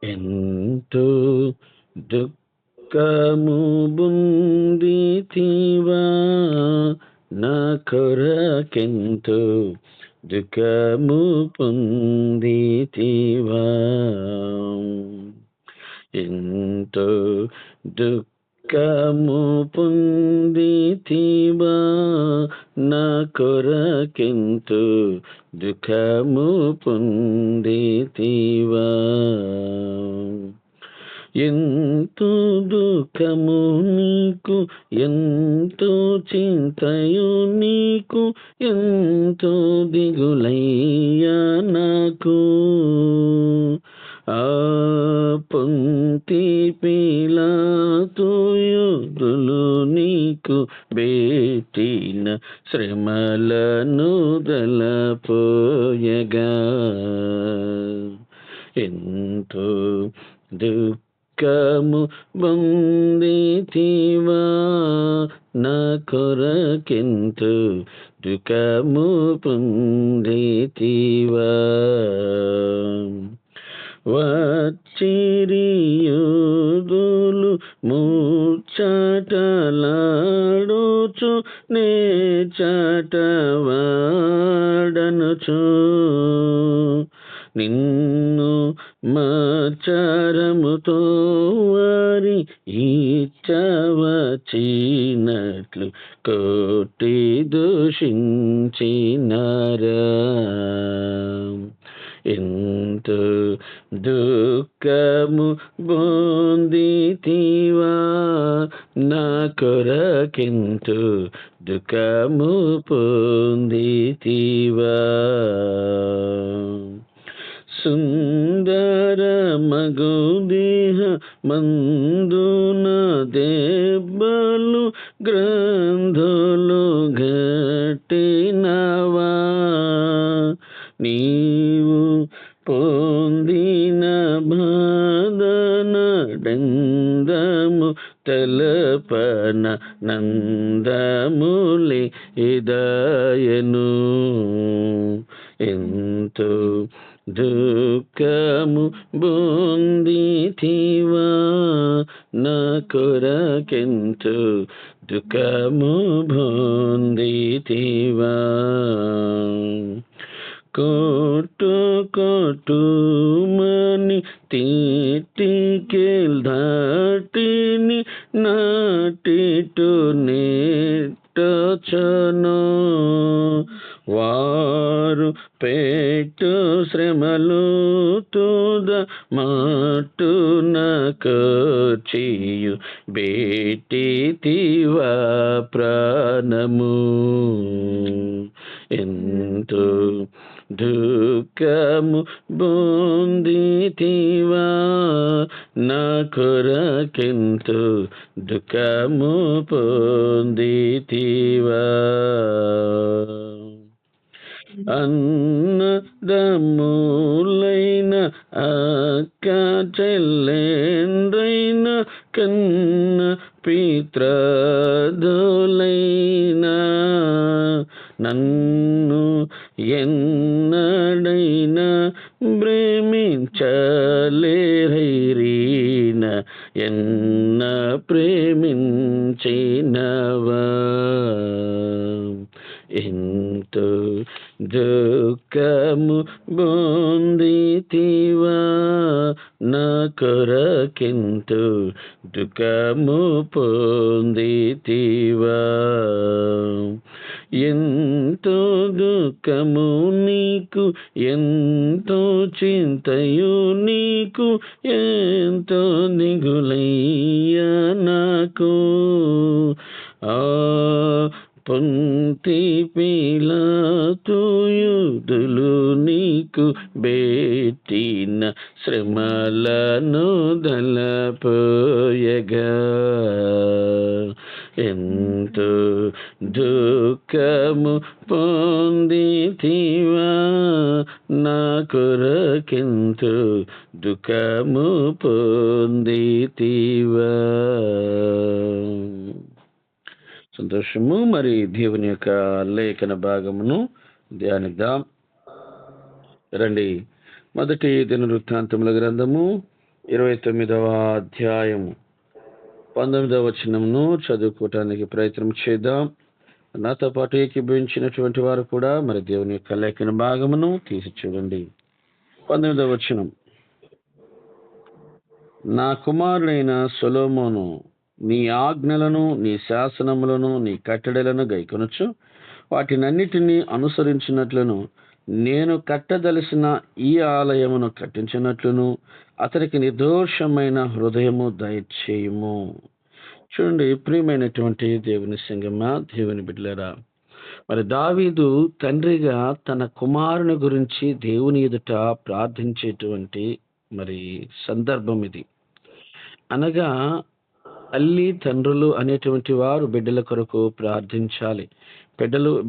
ఎంతో దుఃఖము బుందితివా, నా కొరకెంతో దుఃఖము పొందితివా. ఎంతో దుఃఖము పొందితివా, నా కొరకెంతో దుఃఖము పొందితివా. ఎంతో దుఃఖము నీకు, ఎంతో చింతయు నీకు, ఎంతో దిగులయ్యా నాకు. ఆ పొంతి పిలాతు యోధులు నీకు బెట్టిన శ్రమలను దలపోయగా. ఎంతో దుఃఖము పొందితివా, నా కొరకెంతో దుఃఖము పొందితివా. వచ్చిరి యోధులు ముచ్చటలాడుచు, నే చటవాడనుచు, నిన్ను మాచారముతో వారి ఇచ్చవచ్చినట్లు కొట్టి దూషించినారా. ఎంతో దుఃఖము పొందితివా, నా కొరకెంతో దుఃఖము పొందితివా. సుందర మగు దేహ మందున దెబ్బలు గ్రంథులు గట్టినవా. నీవు పొందిన బాధన డందము తలపన నందములే ఇదాయను. ఎంతో దుఃఖము పొందితివా, నా కొరకెంతో దుఃఖము పొందితివా. కోటు కోటుమని తీటికెల్ దాటిని నాటిటు నెట్టొచ్చును. వారు పెట్టు శ్రమలు తుద మాటున కొచ్చియు బెట్టితివా ప్రాణము. ఎంతో దుఃఖము పొందితివా, నా కొరకెంతో దుఃఖము పొందితివా. అన్నదమ్ములైన అక్క చెల్లెండ్రైన కన్న పిత్రాదులైనా నన్ను ఎన్నడైనా ప్రేమించలేరైరీన ఎన్న ప్రేమించినవా. ఎంతో దుఃఖము పొందితివా, నా కొరకెంతో దుఃఖము పొందితివా. ఎంతో దుఃఖము నీకు, ఎంతో చింతయు నీకు, ఎంతో దిగులయ్యా నాకు. ఆ పొంతి పిలాతు యోధులు నీకు బెట్టిన శ్రమలను దలపోయగా. ఎంతో దుఃఖము పొందితివా, నా కొరకెంతో దుఃఖము పొందితివా. సంతోషము. మరి దేవుని యొక్క లేఖన భాగమును ధ్యానిద్దాం రండి. మొదటి దినవృత్తాంతముల గ్రంథము 29వ అధ్యాయము 19వ వచనమును చదువుకోవటానికి ప్రయత్నం చేద్దాం. నాతో పాటు ఏకీభవించినటువంటి వారు కూడా మరి దేవుని యొక్క లేఖన భాగమును తీసి చూడండి. 19వ వచనం. నా కుమారుడైన సొలొమోను నీ ఆజ్ఞలను, నీ శాసనములను, నీ కట్టడలను గైకొనొచ్చు వాటినన్నిటినీ అనుసరించినట్లును, నేను కట్టదలసిన ఈ ఆలయమును కట్టించినట్లును అతనికి నిర్దోషమైన హృదయము దయచేయుము. చూడండి ప్రియమైనటువంటి దేవుని సంగమ, దేవుని బిడ్డలారా, మరి దావీదు తండ్రిగా తన కుమారుని గురించి దేవుని ఎదుట ప్రార్థించేటువంటి మరి సందర్భం ఇది. అనగా తల్లి తండ్రులు అనేటువంటి వారు బిడ్డల కొరకు ప్రార్థించాలి.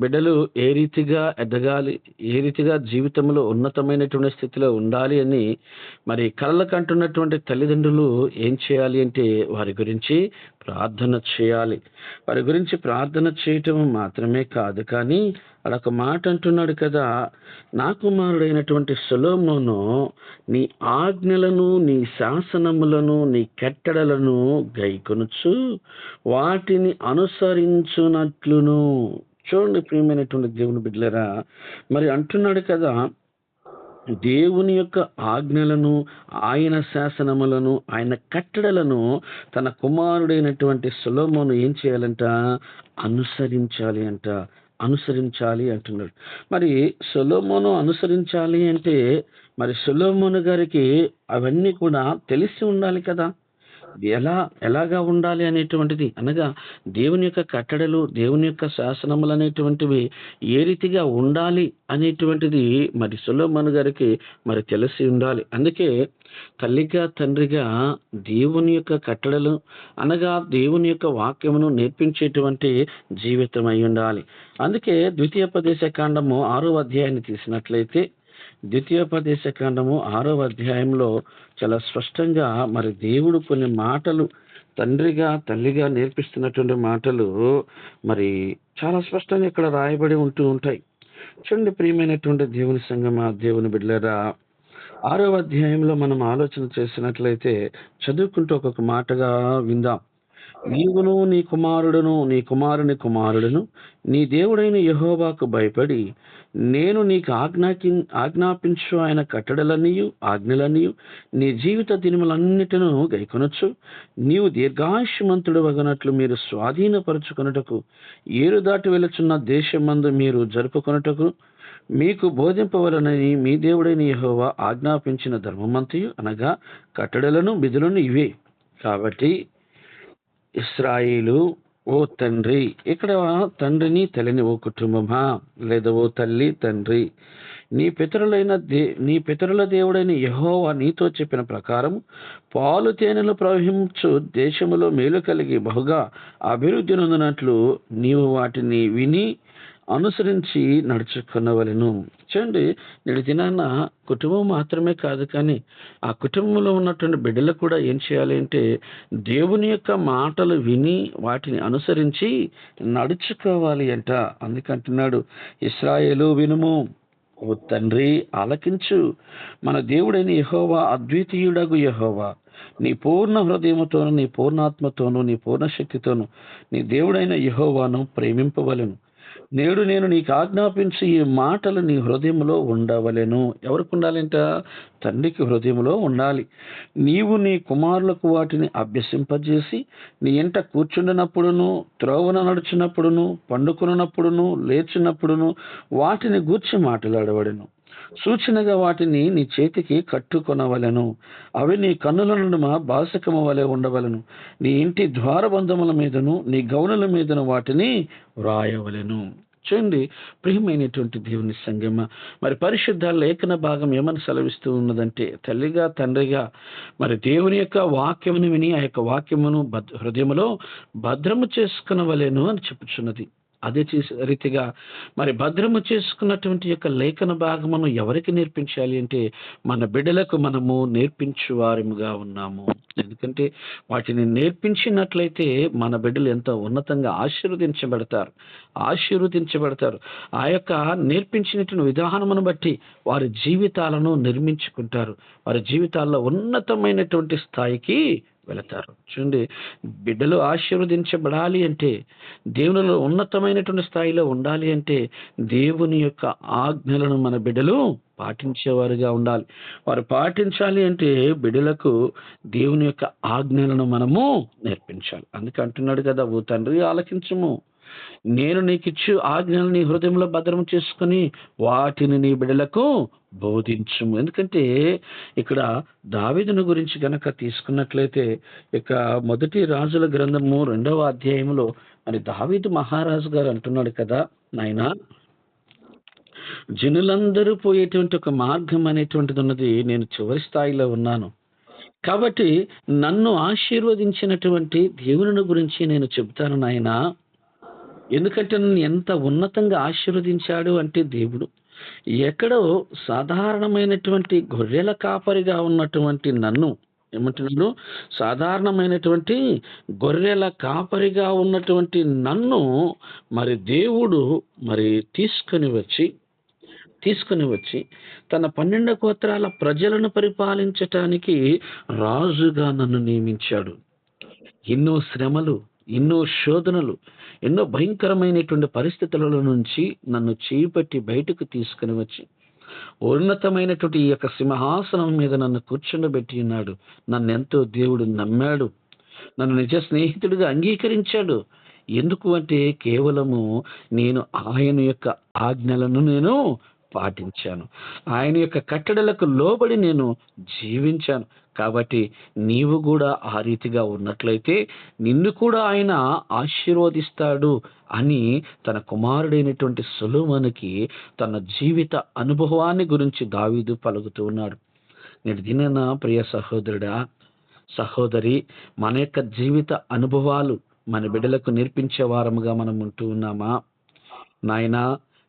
బిడ్డలు ఏ రీతిగా ఎదగాలి, ఏ రీతిగా జీవితంలో ఉన్నతమైనటువంటి స్థితిలో ఉండాలి అని మరి కలలు కంటున్నటువంటి తల్లిదండ్రులు ఏం చేయాలి అంటే వారి గురించి ప్రార్థన చేయాలి. వారి గురించి ప్రార్థన చేయటం మాత్రమే కాదు, కానీ అడొక మాట అంటున్నాడు కదా, నా కుమారుడైనటువంటి సొలొమోను నీ ఆజ్ఞలను, నీ శాసనములను, నీ కట్టడలను గైకొనుచు వాటిని అనుసరించునట్లును. చూడండి ప్రియమైనటువంటి దేవుని బిడ్డలారా, మరి అంటున్నాడు కదా, దేవుని యొక్క ఆజ్ఞలను, ఆయన శాసనములను, ఆయన కట్టడలను తన కుమారుడైనటువంటి సొలొమోను ఏం చేయాలంట? అనుసరించాలి అంటున్నాడు. మరి సొలొమోను అనుసరించాలి అంటే మరి సొలొమోను గారికి అవన్నీ కూడా తెలిసి ఉండాలి కదా. ఎలాగా ఉండాలి అనేటువంటిది, అనగా దేవుని యొక్క కట్టడలు, దేవుని యొక్క శాసనములు అనేటువంటివి ఏ రీతిగా ఉండాలి అనేటువంటిది మరి సొలొమోను గారికి మరి తెలిసి ఉండాలి. అందుకే తల్లిగా తండ్రిగా దేవుని యొక్క కట్టడలు అనగా దేవుని యొక్క వాక్యమును నేర్పించేటువంటి జీవితం అయి ఉండాలి. అందుకే ద్వితీయోపదేశ కాండము 6వ అధ్యాయాన్ని తీసినట్లయితే, ద్వితీయోపదేశ కాండము 6వ అధ్యాయంలో చాలా స్పష్టంగా మరి దేవుడు కొన్ని మాటలు తండ్రిగా తల్లిగా నేర్పిస్తున్నటువంటి మాటలు మరి చాలా స్పష్టంగా ఇక్కడ రాయబడి ఉంటాయి. చూడండి ప్రియమైనటువంటి దేవుని సంగమా, దేవుని బిడ్డలారా, 6వ అధ్యాయంలో మనం ఆలోచన చేసినట్లయితే చదువుకుంటూ ఒక్కొక్క మాటగా విందాం. నీవును నీ కుమారుడును నీ కుమారుని కుమారుడును నీ దేవుడైన యెహోవాకు భయపడి నేను నీకు ఆజ్ఞాపించు ఆయన కట్టడలన్నీయు ఆజ్ఞలన్నీయు నీ జీవిత దినములన్నిటిను గైకొనొచ్చు నీవు దీర్ఘాయుష్మంతుడు వగనట్లు మీరు స్వాధీనపరుచుకొనుటకు ఏరు దాటి వెళుచున్న దేశమందు మీరు జరుపుకొనుటకు మీకు బోధింపవలనని మీ దేవుడైన యెహోవా ఆజ్ఞాపించిన ధర్మమంతయు అనగా కట్టడలను విధులను ఇవే. కాబట్టి ఇశ్రాయేలు, ఓ తండ్రి, ఇక్కడ తండ్రిని తల్లిని, ఓ కుటుంబమా లేదా ఓ తల్లి తండ్రి, నీ పితరుల దేవుడైన యెహోవా నీతో చెప్పిన ప్రకారం పాలు తేనెలు ప్రవహించు దేశములో మేలు కలిగి బహుగా అభివృద్ధి నొందినట్లు నీవు వాటిని విని అనుసరించి నడుచుకున్నవలెను. చూడండి, నేటి దినాన కుటుంబం మాత్రమే కాదు, కానీ ఆ కుటుంబంలో ఉన్నటువంటి బిడ్డలు కూడా ఏం చేయాలి అంటే దేవుని యొక్క మాటలు విని వాటిని అనుసరించి నడుచుకోవాలి అంట. అందుకంటున్నాడు, ఇశ్రాయేలు వినుము, ఓ తండ్రి ఆలకించు, మన దేవుడైన యెహోవా అద్వితీయుడగు యెహోవా నీ పూర్ణ హృదయముతోను, నీ పూర్ణాత్మతోను, నీ పూర్ణ శక్తితోను నీ దేవుడైన యెహోవాను ప్రేమింపవలెను. నేడు నేను నీకు ఆజ్ఞాపించి ఈ మాటలు నీ హృదయంలో ఉండవలెను. ఎవరికి ఉండాలంట? తండ్రికి హృదయంలో ఉండాలి. నీవు నీ కుమారులకు వాటిని అభ్యసింపజేసి నీ ఇంట కూర్చుండినప్పుడును, త్రోవన నడుచున్నప్పుడును, పండుకున్నప్పుడును, లేచినప్పుడును వాటిని గూర్చి మాట్లాడవలెను. సూచనగా వాటిని నీ చేతికి కట్టుకొనవలెను. అవి నీ కన్నుల నడుమ బాసకము వలె ఉండవలెను. నీ ఇంటి ద్వారబంధముల మీదను నీ గౌనుల మీదను వాటిని వ్రాయవలెను. చూడండి ప్రియమైనటువంటి దేవుని సంగమ, మరి పరిశుద్ధ లేఖన భాగం ఏమని సెలవిస్తూ ఉన్నదంటే, తల్లిగా తండ్రిగా మరి దేవుని యొక్క వాక్యమును విని ఆ యొక్క వాక్యమును హృదయములో భద్రము చేసుకునవలెను అని చెప్పుచున్నది. అదే రీతిగా మరి భద్రము చేసుకున్నటువంటి యొక్క లేఖన భాగమును ఎవరికి నేర్పించాలి అంటే మన బిడ్డలకు మనము నేర్పించు వారముగా ఉన్నాము. ఎందుకంటే వాటిని నేర్పించినట్లయితే మన బిడ్డలు ఎంతో ఉన్నతంగా ఆశీర్వదించబడతారు. ఆ యొక్క నేర్పించినటువంటి విధానమును బట్టి వారి జీవితాలను నిర్మించుకుంటారు. వారి జీవితాల్లో ఉన్నతమైనటువంటి స్థాయికి వెళతారు. చూడండి, బిడ్డలు ఆశీర్వదించబడాలి అంటే, దేవునిలో ఉన్నతమైనటువంటి స్థాయిలో ఉండాలి అంటే, దేవుని యొక్క ఆజ్ఞలను మన బిడ్డలు పాటించేవారుగా ఉండాలి. వారు పాటించాలి అంటే బిడ్డలకు దేవుని యొక్క ఆజ్ఞలను మనము నేర్పించాలి. అందుకే అంటున్నాడు కదా, ఓ తండ్రి ఆలకించుము, నేను నీకిచ్చు ఆజ్ఞలను నీ హృదయంలో భద్రం చేసుకుని వాటిని నీ బిడ్డలకు బోధించుము. ఎందుకంటే ఇక్కడ దావీదును గురించి గనక తీసుకున్నట్లయితే, ఇక మొదటి రాజుల గ్రంథము 2వ అధ్యాయంలో మరి దావీదు మహారాజు గారు అంటున్నాడు కదా, నాయనా, జనులందరూ పోయేటువంటి ఒక మార్గం అనేటువంటిది ఉన్నది, నేను చివరి స్థాయిలో ఉన్నాను. కాబట్టి నన్ను ఆశీర్వదించినటువంటి దేవుని గురించి నేను చెబుతాను నాయనా. ఎందుకంటే నన్ను ఎంత ఉన్నతంగా ఆశీర్వదించాడు అంటే దేవుడు, ఎక్కడో సాధారణమైనటువంటి గొర్రెల కాపరిగా ఉన్నటువంటి నన్ను, ఏమంటున్నాడు, సాధారణమైనటువంటి గొర్రెల కాపరిగా ఉన్నటువంటి నన్ను మరి దేవుడు మరి తీసుకొని వచ్చి తన 12 గోత్రాల ప్రజలను పరిపాలించటానికి రాజుగా నన్ను నియమించాడు. ఎన్నో శ్రమలు, ఎన్నో శోధనలు, ఎన్నో భయంకరమైనటువంటి పరిస్థితులలో నుంచి నన్ను చేపట్టి బయటకు తీసుకుని వచ్చి ఉన్నతమైనటువంటి ఈ యొక్క సింహాసనం మీద నన్ను కూర్చుండబెట్టి ఉన్నాడు. నన్నెంతో దేవుడు నమ్మాడు, నన్ను నిజ స్నేహితుడిగా అంగీకరించాడు. ఎందుకు అంటే కేవలము నేను ఆయన యొక్క ఆజ్ఞలను నేను పాటించాను, ఆయన యొక్క కట్టడలకు లోబడి నేను జీవించాను. కాబట్టి నీవు కూడా ఆ రీతిగా ఉన్నట్లయితే నిన్ను కూడా ఆయన ఆశీర్వదిస్తాడు అని తన కుమారుడైనటువంటి సొలొమోనుకి తన జీవిత అనుభవాన్ని గురించి దావీదు పలుకుతూ ఉన్నాడు. నేటి దినాన ప్రియ సహోదరుడా, సహోదరి, మన యొక్క జీవిత అనుభవాలు మన బిడ్డలకు నేర్పించే వారముగా మనం ఉంటూ ఉన్నామా? నాయనా,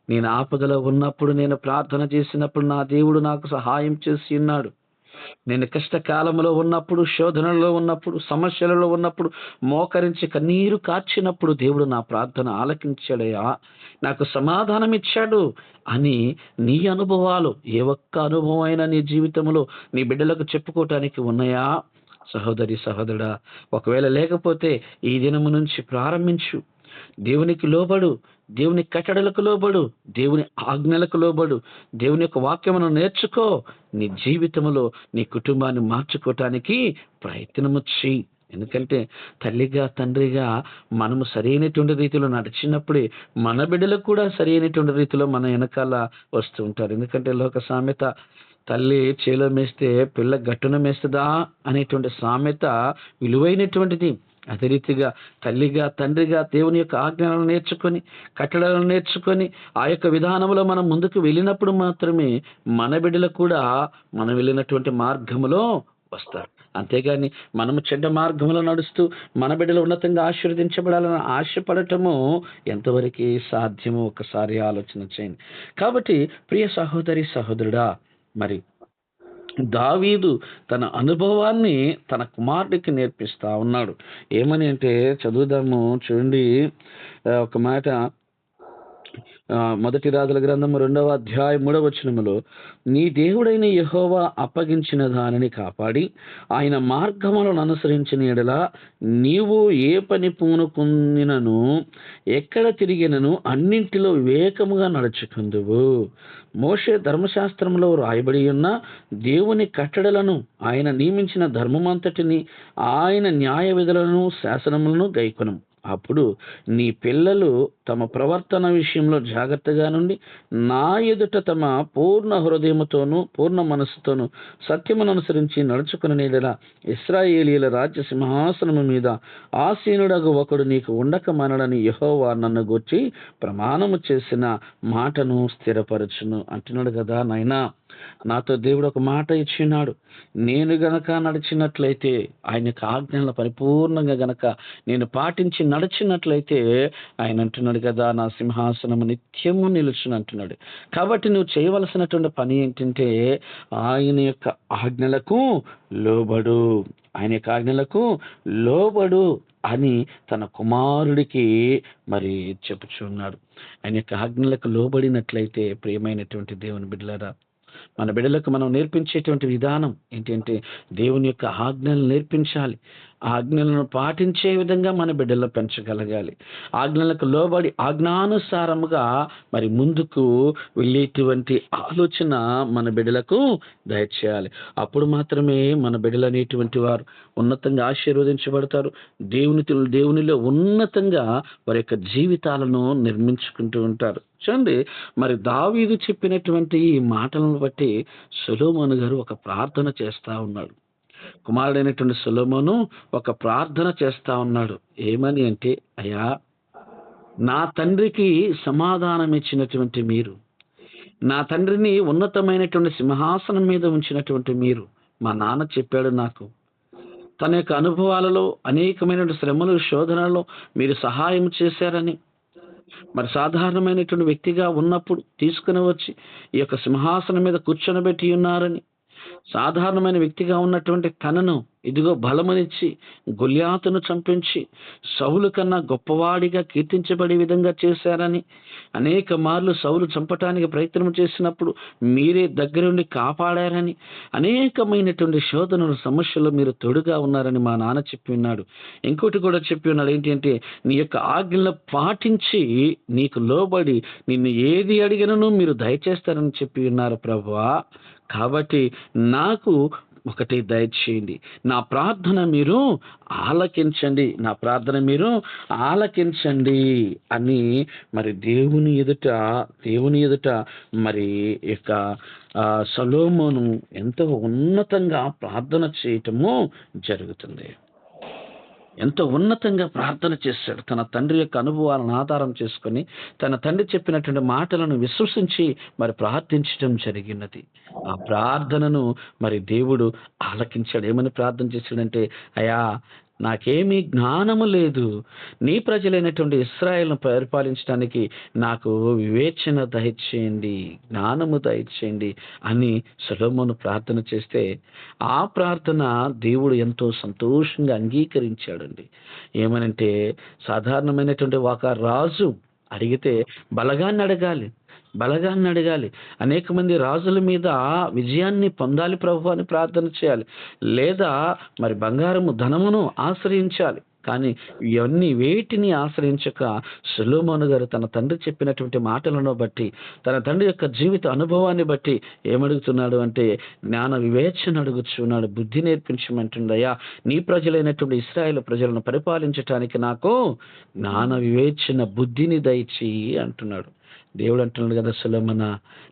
నేను ఆపదలో ఉన్నప్పుడు, నేను ప్రార్థన చేసినప్పుడు నా దేవుడు నాకు సహాయం చేసి ఉన్నాడు. నేను కష్టకాలంలో ఉన్నప్పుడు, శోధనలో ఉన్నప్పుడు, సమస్యలలో ఉన్నప్పుడు, మోకరించి కన్నీరు కార్చినప్పుడు దేవుడు నా ప్రార్థన ఆలకించాడయ్యా, నాకు సమాధానం ఇచ్చాడు అని నీ అనుభవాలు, ఏ ఒక్క అనుభవం అయినా నీ జీవితంలో నీ బిడ్డలకు చెప్పుకోవటానికి ఉన్నాయా? సహోదరి, సహోదరుడా, ఒకవేళ లేకపోతే ఈ దినము నుంచి ప్రారంభించు. దేవునికి లోబడు, దేవుని కట్టడలకు లోబడు, దేవుని ఆజ్ఞలకు లోబడు, దేవుని యొక్క వాక్యమును నేర్చుకో. నీ జీవితంలో నీ కుటుంబాన్ని మార్చుకోవటానికి ప్రయత్నము చెయ్యి. ఎందుకంటే తల్లిగా, తండ్రిగా మనము సరైనటువంటి రీతిలో నడిచినప్పుడే మన బిడ్డలకు కూడా సరైనటువంటి రీతిలో మన వెనకాల వస్తూ ఉంటారు. ఎందుకంటే లోక సామెత, తల్లి చేలో మేస్తే పిల్ల గట్టున మేస్తుందా అనేటువంటి సామెత విలువైనటువంటిది. అదే రీతిగా తల్లిగా, తండ్రిగా దేవుని యొక్క ఆజ్ఞలను నేర్చుకొని, కట్టడలను నేర్చుకొని, ఆ యొక్క విధానంలో మనం ముందుకు వెళ్ళినప్పుడు మాత్రమే మన బిడ్డలు కూడా మనం వెళ్ళినటువంటి మార్గములో వస్తారు. అంతేగాని మనము చెడ్డ మార్గంలో నడుస్తూ మన బిడ్డలు ఉన్నతంగా ఆశీర్వదించబడాలని ఆశపడటము ఎంతవరకు సాధ్యమో ఒకసారి ఆలోచన చేయండి. కాబట్టి ప్రియ సహోదరి, సహోదరుడా, మరి దావీదు తన అనుభవాన్ని తన కుమారుడికి నేర్పిస్తా ఉన్నాడు. ఏమని అంటే చదువుదాము, చూడండి. ఒక మాట, మొదటి రాజుల గ్రంథము 2వ అధ్యాయం 3వ వచనములో, నీ దేవుడైన యెహోవా అప్పగించిన దానిని కాపాడి ఆయన మార్గములను అనుసరించిన యెడల నీవు ఏ పని పూనుకున్నను, ఎక్కడ తిరిగినను అన్నింటిలో వివేకముగా నడుచుకుందువు. మోషే ధర్మశాస్త్రంలో రాయబడి ఉన్న దేవుని కట్టడలను, ఆయన నియమించిన ధర్మమంతటిని, ఆయన న్యాయ విధులను, శాసనములను గైకొనుము. అప్పుడు నీ పిల్లలు తమ ప్రవర్తన విషయంలో జాగ్రత్తగా నుండి నా ఎదుట తమ పూర్ణ హృదయముతోనూ పూర్ణ మనస్సుతోనూ సత్యమును అనుసరించి నడుచుకుని ఇశ్రాయేలీయుల రాజ్య సింహాసనము మీద ఆసీనుడగు ఒకడు నీకు ఉండక మనడని యెహోవా నన్ను గూర్చి ప్రమాణము చేసిన మాటను స్థిరపరచును అంటున్నాడు కదా నాయనా. నాతో దేవుడు ఒక మాట ఇచ్చినాడు. నేను గనక నడిచినట్లయితే ఆయన యొక్క ఆజ్ఞలను పరిపూర్ణంగా గనక నేను పాటించి నడిచినట్లయితే ఆయన అంటున్నాడు కదా, నా సింహాసనము నిత్యము నిలుచును అంటున్నాడు. కాబట్టి నువ్వు చేయవలసినటువంటి పని ఏంటంటే ఆయన యొక్క ఆజ్ఞలకు లోబడు, ఆయన యొక్క ఆజ్ఞలకు లోబడు అని తన కుమారుడికి మరి చెప్పుచున్నాడు. ఆయన యొక్క ఆజ్ఞలకు లోబడినట్లయితే ప్రియమైనటువంటి దేవుని బిడ్డలారా, మన బిడ్డలకు మనం నేర్పించేటువంటి విధానం ఏంటంటే దేవుని యొక్క ఆజ్ఞలను నేర్పించాలి. ఆ ఆజ్ఞలను పాటించే విధంగా మన బిడ్డల్లో పెంచగలగాలి. ఆజ్ఞలకు లోబడి ఆజ్ఞానుసారముగా మరి ముందుకు వెళ్ళేటువంటి ఆలోచన మన బిడ్డలకు దయచేయాలి. అప్పుడు మాత్రమే మన బిడ్డలు అనేటువంటి వారు ఉన్నతంగా ఆశీర్వదించబడతారు. దేవునిలో ఉన్నతంగా వారి యొక్క జీవితాలను నిర్మించుకుంటూ ఉంటారు. చూడండి, మరి దావీదు చెప్పినటువంటి ఈ మాటలను బట్టి సొలొమోను గారు ఒక ప్రార్థన చేస్తా ఉన్నాడు. కుమారుడైనటువంటి సొలొమోను ఒక ప్రార్థన చేస్తా ఉన్నాడు. ఏమని అంటే, అయ్యా, నా తండ్రికి సమాధానం ఇచ్చినటువంటి మీరు, నా తండ్రిని ఉన్నతమైనటువంటి సింహాసనం మీద ఉంచినటువంటి మీరు, మా నాన్న చెప్పాడు నాకు, తన యొక్క అనుభవాలలో అనేకమైనటువంటి శ్రమలు శోధనలో మీరు సహాయం చేశారని, మరి సాధారణమైనటువంటి వ్యక్తిగా ఉన్నప్పుడు తీసుకుని వచ్చి ఈ యొక్క సింహాసనం మీద కూర్చొనబెట్టి ఉన్నారని, సాధారణమైన వ్యక్తిగా ఉన్నటువంటి తనను ఇదిగో బలమనిచ్చి గొల్యాతును చంపించి సౌలు కన్నా గొప్పవాడిగా కీర్తించబడే విధంగా చేశారని, అనేక మార్లు సౌలు చంపటానికి ప్రయత్నం చేసినప్పుడు మీరే దగ్గరుండి కాపాడారని, అనేకమైనటువంటి శోధనలు సమస్యలు మీరు తోడుగా ఉన్నారని మా నాన్న చెప్పి ఉన్నాడు. ఇంకోటి కూడా చెప్పి ఉన్నాడు, ఏంటి అంటే, నీ యొక్క ఆజ్ఞలను పాటించి నీకు లోబడి నిన్ను ఏది అడిగినను మీరు దయచేస్తారని చెప్పి ఉన్నారు ప్రభువా. కాబట్టి నాకు ఒకటి దయచేయండి, నా ప్రార్థన మీరు ఆలకించండి, నా ప్రార్థన మీరు ఆలకించండి అని మరి దేవుని ఎదుట మరి యొక్క సొలొమోను ఎంతో ఉన్నతంగా ప్రార్థన చేయటము జరుగుతుంది. ఎంతో ఉన్నతంగా ప్రార్థన చేశాడు. తన తండ్రి యొక్క అనుభవాలను ఆధారం చేసుకొని తన తండ్రి చెప్పినటువంటి మాటలను విశ్వసించి మరి ప్రార్థించడం జరిగినది. ఆ ప్రార్థనను మరి దేవుడు ఆలకించాడు. ఏమని ప్రార్థన చేశాడంటే, అయ్యా, నాకేమీ జ్ఞానము లేదు, నీ ప్రజలైనటువంటి ఇశ్రాయేలును పరిపాలించడానికి నాకు వివేచన దయచేయండి, జ్ఞానము దయచేయండి అని సొలొమోను ప్రార్థన చేస్తే ఆ ప్రార్థన దేవుడు ఎంతో సంతోషంగా అంగీకరించాడండి. ఏమనంటే, సాధారణమైనటువంటి ఒక రాజు అడిగితే బలగాన్ని అడగాలి. అనేక మంది రాజుల మీద విజయాన్ని పొందాలి ప్రభు అని ప్రార్థన చేయాలి, లేదా మరి బంగారము ధనమును ఆశ్రయించాలి. కానీ ఇవన్నీ వేటిని ఆశ్రయించక సొలొమోను గారు తన తండ్రి చెప్పినటువంటి మాటలను బట్టి, తన తండ్రి యొక్క జీవిత అనుభవాన్ని బట్టి ఏమడుగుతున్నాడు అంటే, జ్ఞాన వివేచన అడుగుచున్నాడు, బుద్ధి నేర్పించమంటుండయా, నీ ప్రజలైనటువంటి ఇశ్రాయేలు ప్రజలను పరిపాలించటానికి నాకు జ్ఞాన వివేచన బుద్ధిని దయచేయి అంటున్నాడు. దేవుడు అంటున్నాడు కదా, సొలొమోనా,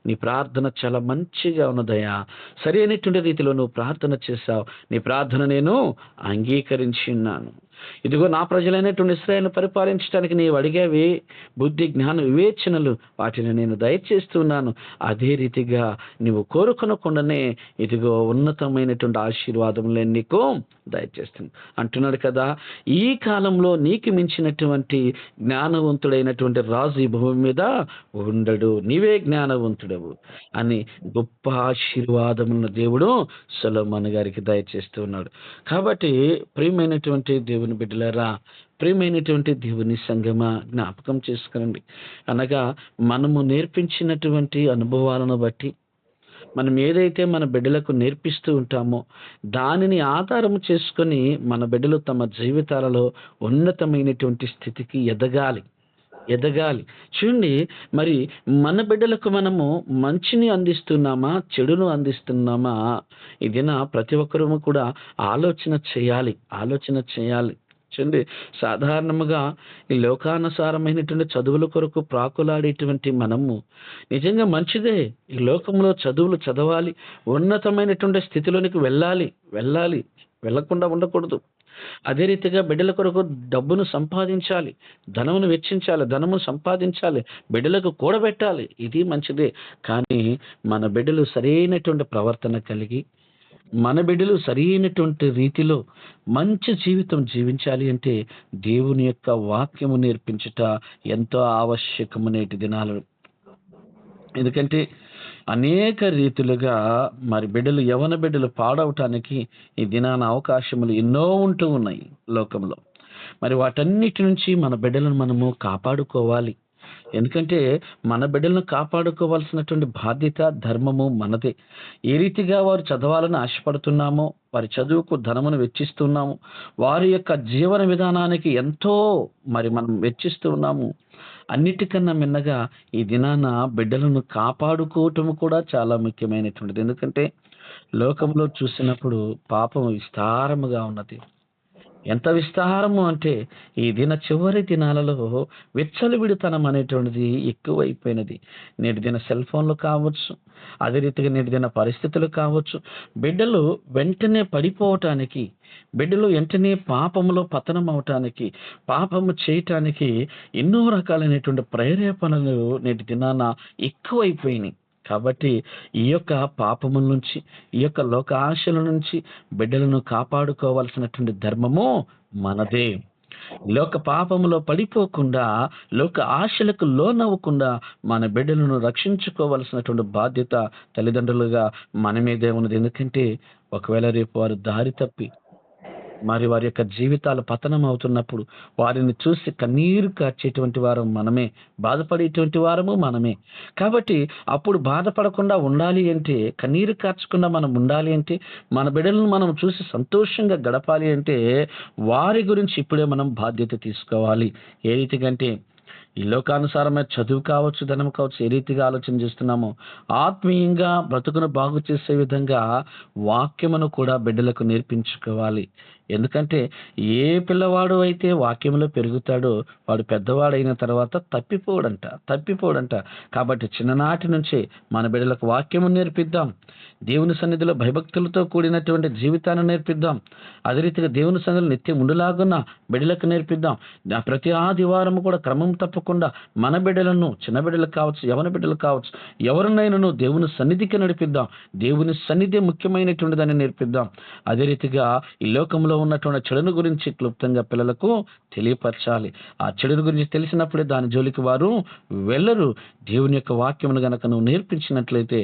నీ ప్రార్థన చాలా మంచిగా ఉన్నదయ్యా, సరి అయినటువంటి రీతిలో నువ్వు ప్రార్థన చేశావు, నీ ప్రార్థన నేను అంగీకరించి ఉన్నాను. ఇదిగో నా ప్రజలైనటువంటి ఇశ్రాయేలును పరిపాలించడానికి నీవు అడిగేవి బుద్ధి జ్ఞాన వివేచనలు, వాటిని నేను దయచేస్తున్నాను. అదే రీతిగా నువ్వు కోరుకొనకుండానే ఇదిగో ఉన్నతమైనటువంటి ఆశీర్వాదములు నీకు దయచేస్తుంది అంటున్నాడు కదా. ఈ కాలంలో నీకు మించినటువంటి జ్ఞానవంతుడైనటువంటి రాజు ఈ భూమి మీద ఉండడు, నీవే జ్ఞానవంతుడవు అని గొప్ప ఆశీర్వాదములను దేవుడు సొలొమోను గారికి దయచేస్తూ ఉన్నాడు. కాబట్టి ప్రియమైనటువంటి దేవుని బిడ్డలారా, ప్రియమైనటువంటి దేవుని సంగమా, జ్ఞాపకం చేసుకోండి. అనగా మనము నేర్పించినటువంటి అనుభవాలను బట్టి మనం ఏదైతే మన బిడ్డలకు నేర్పిస్తూ ఉంటామో దానిని ఆధారం చేసుకొని మన బిడ్డలు తమ జీవితాలలో ఉన్నతమైనటువంటి స్థితికి ఎదగాలి. చూడండి, మరి మన బిడ్డలకు మనము మంచిని అందిస్తున్నామా, చెడును అందిస్తున్నామా, ఇదినా ప్రతి ఒక్కరూ కూడా ఆలోచన చేయాలి. చూడండి, సాధారణముగా ఈ లోకానుసారమైనటువంటి చదువుల కొరకు ప్రాకులాడేటువంటి మనము నిజంగా మంచిదే, ఈ లోకంలో చదువులు చదవాలి, ఉన్నతమైనటువంటి స్థితిలోనికి వెళ్ళాలి. వెళ్ళకుండా ఉండకూడదు. అదే రీతిగా బిడ్డల కొరకు డబ్బును సంపాదించాలి, ధనమును వెచ్చించాలి, ధనము సంపాదించాలి, బిడ్డలకు కూడబెట్టాలి. ఇది మంచిదే. కానీ మన బిడ్డలు సరైనటువంటి ప్రవర్తన కలిగి, మన బిడ్డలు సరైనటువంటి రీతిలో మంచి జీవితం జీవించాలి అంటే దేవుని యొక్క వాక్యము నేర్పించుట ఎంతో ఆవశ్యకము నేటి దినాలలో. ఎందుకంటే అనేక రీతులుగా మరి బిడ్డలు, యవన బిడ్డలు పాడవటానికి ఈ దినాన అవకాశములు ఎన్నో ఉంటూ ఉన్నాయి లోకంలో. మరి వాటన్నిటి నుంచి మన బిడ్డలను మనము కాపాడుకోవాలి. ఎందుకంటే మన బిడ్డలను కాపాడుకోవాల్సినటువంటి బాధ్యత, ధర్మము మనదే. ఏ రీతిగా వారు చదవాలని ఆశపడుతున్నామో, వారి చదువుకు ధనమును వెచ్చిస్తున్నాము, వారి యొక్క జీవన విధానానికి ఎంతో మరి మనం వెచ్చిస్తూ ఉన్నాము. అన్నిటికన్నా మిన్నగా ఈ దినాన బిడ్డలను కాపాడుకోవటం కూడా చాలా ముఖ్యమైనటువంటిది. ఎందుకంటే లోకంలో చూసినప్పుడు పాపం విస్తారముగా ఉన్నది. ఎంత విస్తారము అంటే ఈ చివరి దినాలలో విచ్చలవిడితనం అనేటువంటిది ఎక్కువైపోయినది. నేటి దిన సెల్ ఫోన్లు కావచ్చు, అదే రీతిగా నేటి దిన పరిస్థితులు కావచ్చు, బిడ్డలు వెంటనే పడిపోవటానికి, బిడ్డలు వెంటనే పాపములో పతనం అవటానికి, పాపము చేయటానికి ఎన్నో రకాలైనటువంటి ప్రేరేపణలు నేటి దినాన ఎక్కువైపోయినాయి. కాబట్టి ఈ యొక్క పాపముల నుంచి, ఈ యొక్క లోక ఆశల నుంచి బిడ్డలను కాపాడుకోవాల్సినటువంటి ధర్మము మనదే. లోక పాపములో పడిపోకుండా, లోక ఆశలకు లోనవ్వకుండా మన బిడ్డలను రక్షించుకోవాల్సినటువంటి బాధ్యత తల్లిదండ్రులుగా మన మీదే ఉన్నది. ఎందుకంటే ఒకవేళ రేపు వారు దారి తప్పి మరి వారి యొక్క జీవితాలు పతనం అవుతున్నప్పుడు వారిని చూసి కన్నీరు కార్చేటువంటి వారు మనమే, బాధపడేటువంటి వారము మనమే. కాబట్టి అప్పుడు బాధపడకుండా ఉండాలి అంటే, కన్నీరు కార్చకుండా మనం ఉండాలి అంటే, మన బిడ్డలను మనం చూసి సంతోషంగా గడపాలి అంటే వారి గురించి ఇప్పుడే మనం బాధ్యత తీసుకోవాలి. ఏ రీతిగా అంటే ఈ లోకానుసారమైన చదువు కావచ్చు, ధనం కావచ్చు, ఏ రీతిగా ఆలోచన చేస్తున్నామో ఆత్మీయంగా బ్రతుకును బాగు చేసే విధంగా వాక్యమును కూడా బిడ్డలకు నేర్పించుకోవాలి. ఎందుకంటే ఏ పిల్లవాడు అయితే వాక్యంలో పెరుగుతాడో వాడు పెద్దవాడైన తర్వాత తప్పిపోడంట. కాబట్టి చిన్ననాటి నుంచే మన బిడ్డలకు వాక్యము నేర్పిద్దాం. దేవుని సన్నిధిలో భయభక్తులతో కూడినటువంటి జీవితాన్ని నేర్పిద్దాం. అదే రీతిగా దేవుని సన్నిధిలో నిత్యం ఉండులాగున్న బిడ్డలకు నేర్పిద్దాం. ప్రతి ఆదివారం కూడా క్రమం తప్పకుండా మన బిడ్డలను, చిన్న బిడ్డలు కావచ్చు, యవన బిడ్డలు కావచ్చు, ఎవరినైనాను దేవుని సన్నిధికి నడిపిద్దాం. దేవుని సన్నిధి ముఖ్యమైనటువంటిదని నేర్పిద్దాం. అదే రీతిగా ఈ లోకంలో ఉన్నటువంటి చెడును గురించి క్లుప్తంగా పిల్లలకు తెలియపరచాలి. ఆ చెడును గురించి తెలిసినప్పుడే దాని జోలికి వారు వెళ్ళరు. దేవుని యొక్క వాక్యమును గనక నువ్వు నేర్పించినట్లయితే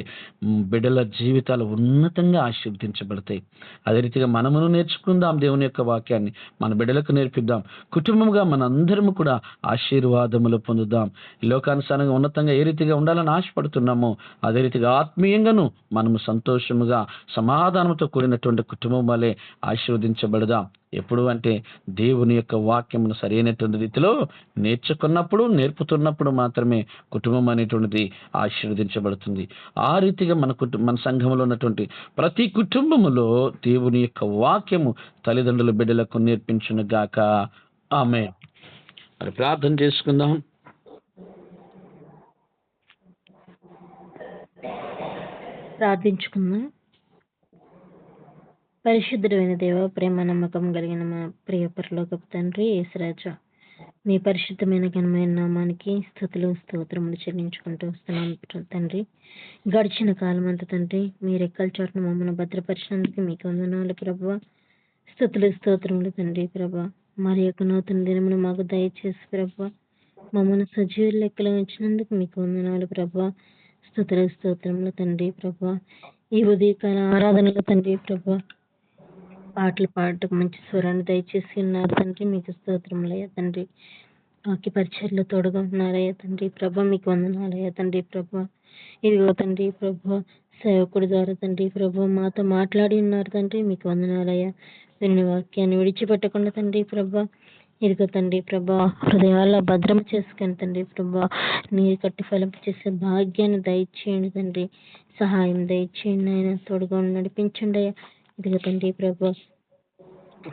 బిడ్డల జీవితాలు ఉన్నతంగా ఆశీర్వదించబడతాయి. అదే రీతిగా మనమును నేర్చుకుందాం దేవుని యొక్క వాక్యాన్ని, మన బిడ్డలకు నేర్పిద్దాం. కుటుంబంగా మనందరము కూడా ఆశీర్వాదములు పొందుదాం. ఈ లోకానుసారంగా ఉన్నతంగా ఏ రీతిగా ఉండాలని ఆశపడుతున్నామో అదే రీతిగా ఆత్మీయంగాను మనము సంతోషముగా సమాధానంతో కూడినటువంటి కుటుంబం వలె ఆశీర్వదించబడదాం. ఎప్పుడు అంటే దేవుని యొక్క వాక్యమును సరైనటువంటి రీతిలో నేర్పుతున్నప్పుడు మాత్రమే కుటుంబం అనేటువంటిది ఆశీర్వదించబడుతుంది. ఆ రీతిగా మన సంఘంలో ఉన్నటువంటి ప్రతి కుటుంబములో దేవుని యొక్క వాక్యము తల్లిదండ్రుల బిడ్డలకు నేర్పించును గాక. ఆమేన్. మరి ప్రార్థన చేసుకుందాం. ప్రార్థించుకుందాం. పరిశుద్ధుడైన దేవ, ప్రేమ నమ్మకం కలిగిన మా ప్రియ పరలోకపు తండ్రి యేసురాజా, మీ పరిశుద్ధమైన ఘనమైన నామానికి స్తుతులు స్తోత్రములు చెల్లించుకుంటూ వస్తున్నాం తండ్రి. గడిచిన కాలం అంతా తండ్రి మీ రెక్కల చోటును మమ్మల్ని భద్రపరిచినందుకు మీకు వందనాలు ప్రభువా. స్తుతులు స్తోత్రములు తండ్రి ప్రభా. మరి యొక్క నూతన దినమును మాకు దయచేసి ప్రభా మమ్మల్ని సజీవ లెక్కలో ఉంచినందుకు మీకు వందనాలు ప్రభా. స్తుతులు స్తోత్రములు తండ్రి ప్రభా. ఈ ఉదయకాల ఆరాధనలో తండ్రి ప్రభా పాటలు పాడటం మంచి స్వరాన్ని దయచేసి ఉన్నారు తండ్రి, మీకు స్తోత్రములయ్యా తండ్రి. వాక్య పరిచర్లో తోడుగా ఉన్నారయ్యా తండ్రి ప్రభా, మీకు వందనాలయ్యా తండ్రి ప్రభా. ఇదిగో తండ్రి ప్రభా సేవకుడి ద్వారా తండ్రి ప్రభా మాతో మాట్లాడి ఉన్నారు తండ్రి, మీకు వందనాలయ్యా. విని వాక్యాన్ని విడిచిపెట్టకుండా తండ్రి ప్రభా ఇదిగో తండ్రి ప్రభా హృదయాల్లో భద్రం చేసుకుని తండ్రి ప్రభా నీరు కట్టి ఫలింపు చేసే భాగ్యాన్ని దయచేయండి తండ్రి. సహాయం దయచేయండి ఆయన, తోడుగా నడిపించండి అయ్యా. ఇదిగో తండ్రి ప్రభా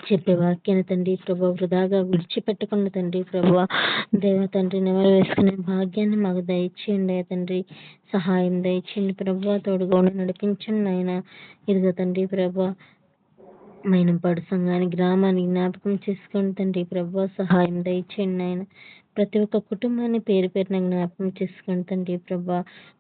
చెప్పే వాక్యాన్ని తండ్రి ప్రభా వృధాగా విడిచిపెట్టకుండా తండ్రి ప్రభా దేవ తండ్రి నెవరు వేసుకునే భాగ్యాన్ని మాకు దయచేయండి తండ్రి. సహాయం దయచేయండి ప్రభా, తోడుగా నడిపించండి ఆయన. ఇదిగో తండ్రి ప్రభా మైనంపాడు సంఘాన్ని, గ్రామాన్ని జ్ఞాపకం చేసుకోండి తండ్రి ప్రభా. సహాయం దయచేయండి నాయన. ప్రతి ఒక్క కుటుంబాన్ని పేరు పేరున జ్ఞాపకం చేసుకోండి తండ్రి ప్రభా.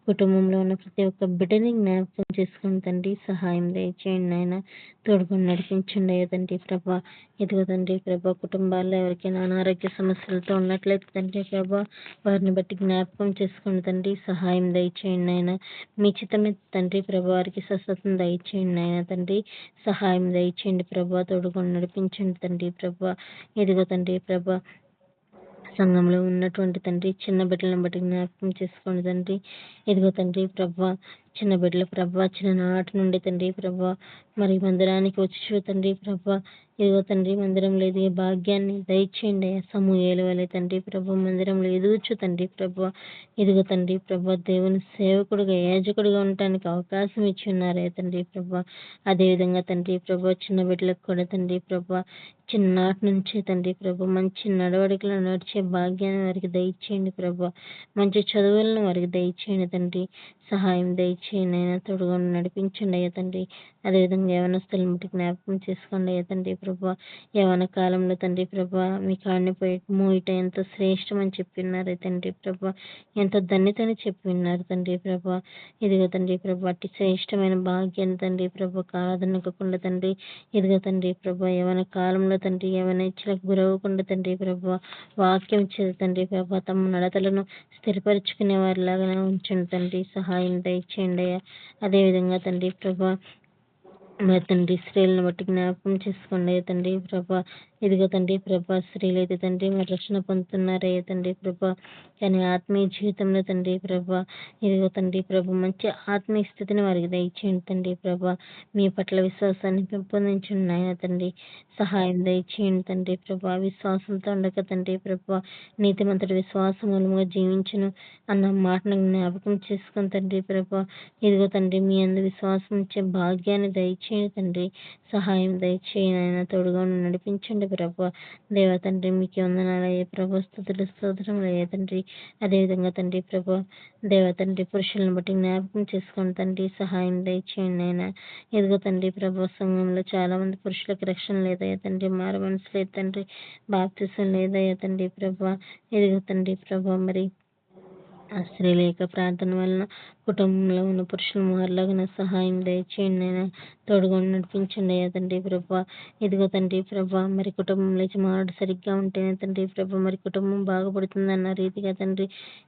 కుటుంబంలో ఉన్న ప్రతి ఒక్క బిడ్డని జ్ఞాపకం చేసుకోండి తండ్రి. సహాయం దయచేయండి నాయన. తోడుకొని నడిపించండి అయ్యా తండ్రి ప్రభా. ఇదిగో తండ్రి ప్రభా, కుటుంబాల్లో ఎవరికైనా అనారోగ్య సమస్యలతో ఉన్నట్లయితే తండ్రి ప్రభా, వారిని బట్టి జ్ఞాపకం చేసుకోండి తండ్రి. సహాయం దయచేయండి నాయన. మీ చిత్తమే తండ్రి ప్రభా, వారికి స్వస్థతను దయచేయండి నాయన తండ్రి. సహాయం దయచేయండి ప్రభా. తోడుకొని నడిపించండి తండ్రి ప్రభా. ఇదిగో తండ్రి ప్రభా, సంఘంలో ఉన్నటువంటి తండ్రి చిన్న బిడ్డలను బట్టి జ్ఞాపకం చేసుకోండి తండ్రి. ఇదిగో తండ్రి ప్రభా, చిన్న బిడ్డల ప్రభా, చిన్ననాటి నుండి తండ్రి ప్రభా, మరి మందిరానికి వచ్చు తండ్రి ప్రభా. ఇదిగో తండ్రి, మందిరంలో ఎదిగే భాగ్యాన్ని దయచేయండి అయ్యా. సమూయేలు వలె తండ్రి ప్రభా, మందిరంలో ఎదుగుచు తండ్రి ప్రభా. ఇదిగో తండ్రి ప్రభా, దేవుని సేవకుడిగా, యాజకుడిగా ఉండటానికి అవకాశం ఇచ్చి ఉన్నారే తండ్రి ప్రభా. అదేవిధంగా తండ్రి ప్రభా, చిన్న బిడ్డలకు కూడా తండ్రి ప్రభా, చిన్ననాటి నుంచే తండ్రి ప్రభా, మంచి నడవడికలో నడిచే భాగ్యాన్ని వారికి దయచేయండి ప్రభా. మంచి చదువులను వారికి దయచేయండి తండ్రి. సహాయం దయచేయండి అయినా, తోడుగా నడిపించండి అయ్యా తండ్రి. అదేవిధంగా యవనస్తులను బట్టి జ్ఞాపకం చేసుకోండి అయ్యా తండ్రి ప్రభా. యవన కాలంలో తండ్రి ప్రభా, మీ కాడిని పోయి మోయట ఎంతో శ్రేష్టమని చెప్పి ఉన్నారు తండ్రి ప్రభా. ఎంతో ధన్యతని చెప్పి ఉన్నారు తండ్రి ప్రభా. ఇదిగో తండ్రి ప్రభా, అట్టి శ్రేష్టమైన భాగ్యాన్ని తండ్రి ప్రభా కాదనకుండా తండ్రి. ఇదిగో తండ్రి ప్రభా, యవన కాలంలో తండ్రి యవన ఇచ్చలకు గురవకుండా తండ్రి ప్రభా, వాక్యం చేత తండ్రి ప్రభా, తమ నడతలను స్థిరపరచుకునే వారిలాగా ఉంచండి తండ్రి. సహాయం దయచేయండి అయ్యా. అదేవిధంగా తండ్రి ప్రభా, మరి తండ్రి స్త్రీలను బట్టి జ్ఞాపకం చేసుకోండి అయ్యా తండ్రి ప్రభా. ఇదిగో తండ్రి ప్రభా, స్త్రీలు అయితే తండ్రి మరి రక్షణ పొందుతున్నారయ్యా తండ్రి ప్రభా. కానీ ఆత్మీయ జీవితంలో తండ్రి ప్రభా, ఇదిగో తండ్రి ప్రభా, మంచి ఆత్మీయ స్థితిని వారికి దయచేయండి తండ్రి ప్రభా. మీ పట్ల విశ్వాసాన్ని పెంపొందించండి నాయన తండ్రి. సహాయం దయచేయండి తండ్రి ప్రభా. విశ్వాసంతో ఉండక తండ్రి ప్రభా, నీతిమంతుడి విశ్వాసం మూలముగా జీవించును అన్న మాటను జ్ఞాపకం చేసుకుని తండ్రి ప్రభా. ఇదిగో తండ్రి, మీ అందు విశ్వాసం ఇచ్చే భాగ్యాన్ని దయచేయండి తండ్రి. సహాయం దయచేయండి ఆయన, తోడుగా నడిపించండి ప్రభా. దేవ తండ్రి, మీకే వందనాలయ్యే ప్రభా. స్తుతులు స్తోత్రములు అయ్యే తండ్రి. అదేవిధంగా తండ్రి ప్రభా, దేవ తండ్రి, పురుషులను బట్టి జ్ఞాపకం చేసుకోండి తండ్రి. సహాయం దయచేయండి ఆయన. ఇదిగో తండ్రి ప్రభా, సంఘంలో చాలా మంది పురుషులకు రక్షణ లేదయ్యా తండ్రి. మారు మనసు లేదు తండ్రి. బాప్తిసం లేదయ్యా తండ్రి ప్రభా. ఇదిగో తండ్రి ప్రభా, మరి ఆ స్త్రీల యొక్క ప్రార్థన వలన కుటుంబంలో ఉన్న పురుషుల మారలాగా సహాయం దయచేయండి నాయన. తోడుగా నడిపించండి అయ్యా తండ్రి ప్రభా. ఇదిగో తండ్రి ప్రభా, మరి కుటుంబంలో యజమానుడు సరిగ్గా ఉంటేనే తండ్రి ప్రభా, మరి కుటుంబం బాగుపడుతుంది అన్న రీతిగా తండ్రి.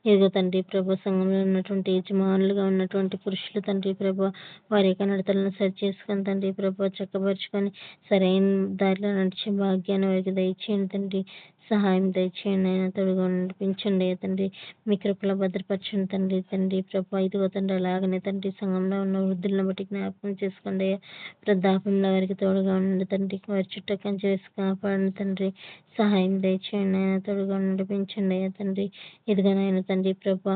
ఇదిగో తండ్రి ప్రభా, సంఘంలో ఉన్నటువంటి యజమానులుగా ఉన్నటువంటి పురుషులు తండ్రి ప్రభా, వారి యొక్క నడతలను సరి చేసుకొని తండ్రి ప్రభా, చక్కబరుచుకొని సరైన దారిలో నడిచే భాగ్యాన్ని వారికి దయచేయండి తండ్రి. సహాయం దయచేయండి ఆయన, తోడుగా నడిపించండి అయ్యా తండ్రి. మీ కృపలో భద్రపరచండి తండ్రి. తండ్రి ప్రభా, ఇదిగో తండ్రి, అలాగనే తండ్రి సంఘంలో ఉన్న వృద్ధులను బట్టి జ్ఞాపకం చేసుకోండి అయ్యా. వృద్ధాపంలో వారికి తోడుగా ఉండండి తండ్రి. వారి చుట్టూ కంచె వేసి కాపాడండి తండ్రి. సహాయం దయచేయండి ఆయన, తోడుగా నడిపించండి అయ్యా తండ్రి. ఇదిగోనైనా తండ్రి ప్రభా,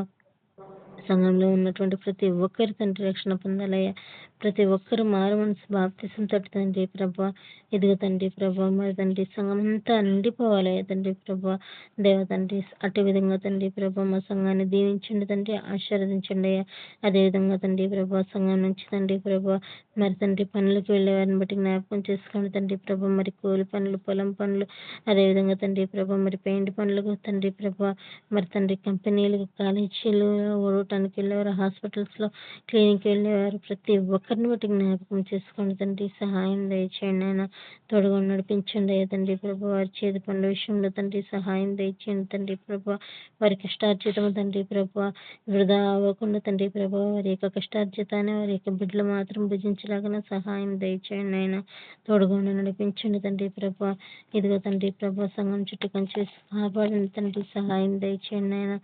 సంఘంలో ఉన్నటువంటి ప్రతి ఒక్కరు తండ్రి రక్షణ పొందాలయ్యా. ప్రతి ఒక్కరు మారు మనసు బాప్తిసం తోటి తండ్రి ప్రభా. ఇదిగో తండ్రి ప్రభా, మరి తండ్రి సంఘం అంతా నిండిపోవాలయ్యా తండ్రి ప్రభా. దేవ తండ్రి, అటు విధంగా తండ్రి ప్రభా, మా సంఘాన్ని దీవించండి తండ్రి, ఆశీర్వదించండి అయ్యా. అదేవిధంగా తండ్రి ప్రభా, సంఘం నుంచి తండ్రి ప్రభా, మరి తండ్రి పనులకు వెళ్ళే వారిని బట్టి జ్ఞాపకం చేసుకోండి తండ్రి ప్రభా. మరి కూలి పనులు, పొలం పనులు, అదేవిధంగా తండ్రి ప్రభా, మరి పెయింట్ పనులకు తండ్రి ప్రభా, మరి తండ్రి కంపెనీలు, కాలేజీలు ఓడటానికి వెళ్ళేవారు, హాస్పిటల్స్లో క్లినిక్కి వెళ్ళేవారు, ప్రతి ఒక్కరిని బట్టి జ్ఞాపకం చేసుకోండి తండ్రి. సహాయం దయచేయండి ఆయన, తోడుగా నడిపించండి అయ్యా తండ్రి ప్రభా. వారి చేతి పనుల విషయంలో తండ్రి సహాయం దయచేయండి తండ్రి ప్రభా. వారి కష్టార్జితము తండ్రి ప్రభా వృధా అవ్వకుండా తండ్రి ప్రభా, వారి యొక్క కష్టార్జితాన్ని వారి యొక్క బిడ్డలు మాత్రం భుజించలాగా సహాయం దయచేయండి ఆయన, తోడుగా నడిపించండి తండ్రి ప్రభా. ఇదిగో తండ్రి ప్రభా, సంఘం చుట్టూ కంచి కాపాడండి తండ్రి. సహాయం దయచేయండి ఆయన.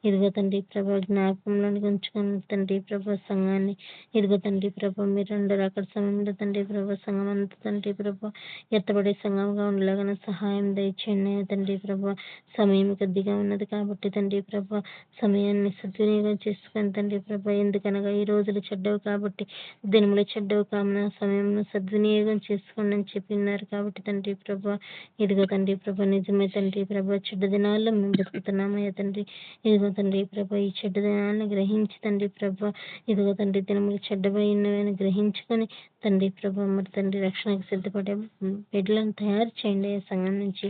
ఇదిగో తండ్రి ప్రభా, జ్ఞాపకంలోనికి ఉంచుకుని తండ్రి ప్రభా సంఘాన్ని. ఇదిగో తండ్రి ప్రభా, మీరు అందరూ అక్కడ సమయంలో తండ్రి ప్రభా, సంఘం అంతా తండ్రి ప్రభా ఎత్తబడే సంఘంగా ఉండలాగా సహాయం దయచేయండి తండ్రి ప్రభా. సమయం కొద్దిగా ఉన్నది కాబట్టి తండ్రి ప్రభా, సమయాన్ని సద్వినియోగం చేసుకుని తండ్రి ప్రభా. ఎందుకనగా ఈ రోజులు చెడ్డవు కాబట్టి, దినములు చెడ్డవు కావున సమయంను సద్వినియోగం చేసుకోండి అని చెప్పినారు కాబట్టి తండ్రి ప్రభా. ఇదిగో తండ్రి ప్రభా, నిజమే తండ్రి ప్రభా, చెడ్డ దినాల్లో మేము బతుకుతున్నామయ్యా తండ్రి. ఇదిగో తండ్రి ప్రభా, ఈ చెడ్డ దినాలను గ్రహించి తండ్రి ప్రభా ఇదిగో తండ్రి దినములు చెడ్డబడినవని గ్రహించుకొని తండ్రి ప్రభా మరి తండ్రి రక్షణకు సిద్ధపడే బిడ్డలను తయారు చేయండి ఆ సంఘం నుంచి.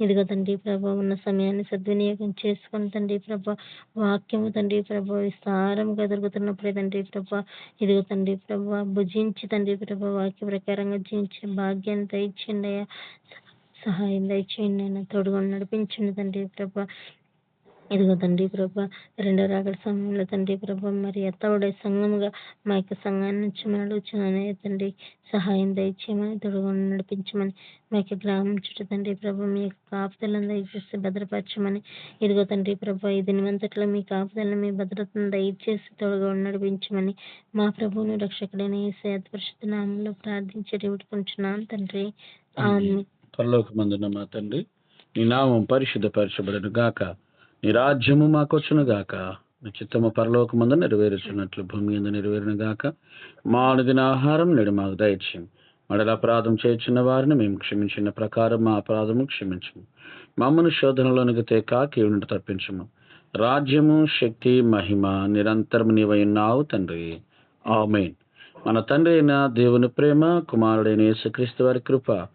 ఇదిగో తండ్రి ప్రభా ఉన్న సమయాన్ని సద్వినియోగం చేసుకొని తండ్రి ప్రభా వాక్యము తండ్రి ప్రభా విస్తారంగా దొరుకుతున్నప్పుడే తండ్రి ప్రభా ఇదిగో తండ్రి ప్రభా భుజించి తండ్రి ప్రభా వాక్య ప్రకారంగా జీవించే భాగ్యాన్ని దయచేయండి అయ్యా. సహాయం దయచేయండి అయినా తోడుగా నడిపించండి తండ్రి ప్రభా. ఇదిగో తండ్రి ప్రభా రెండో రాకడ సమయంలో తండ్రి ప్రభా మరి ఎత్తబడే సంఘముగా మా యొక్క సంఘాన్ని నుంచి మనం అడుగుచున్నాను తండ్రి. సహాయం దయచేయమని తోడుగా నడిపించమని మా యొక్క గ్రామం చుట్టూ తండ్రి ప్రభా మీ యొక్క కాపుదలను దయచేసి భద్రపరచమని. ఇదిగో తండ్రి ప్రభా ఈ దినమంతట్లో మీ కాపుదలను మీ భద్రతను దయచేసి తోడుగా నడిపించమని మా ప్రభువును రక్షకుడైన యేసయ్య పరిశుద్ధ నామములో ప్రార్థించి వేడుకుంటున్నాను తండ్రి. ఆమేన్. పరలోకమందున్న మా తండ్రి, నీ నామం పరిశుద్ధపరచబడును గాక, నీ రాజ్యము మాకొచ్చును గాక, నీ చిత్తము పరలోకమందు నెరవేరుచున్నట్లు భూమి యందు నెరవేరును గాక. మా అనుదిన ఆహారం నేడు మాకు దయచేయండి. మడల అపరాధం చేయుచున్న వారిని మేము క్షమించిన ప్రకారం మా అపరాధము క్షమించము. మమ్మను శోధనలోనికి తేక కీడు నుండి తప్పించము. రాజ్యము, శక్తి, మహిమ నిరంతరం నీవై ఉన్నావు తండ్రి. ఆమేన్. మన తండ్రి అయిన దేవుని ప్రేమ, కుమారుడైన యేసుక్రీస్తు వారి కృప,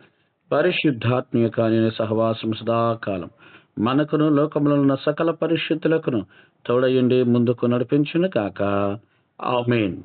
పరిశుద్ధాత్మీయ కార్య సహవాసం సదాకాలం మనకును లోకములో ఉన్న సకల పరిశుద్ధులకును తోడయుండి ముందుకు నడిపించును కాక. ఆమేన్.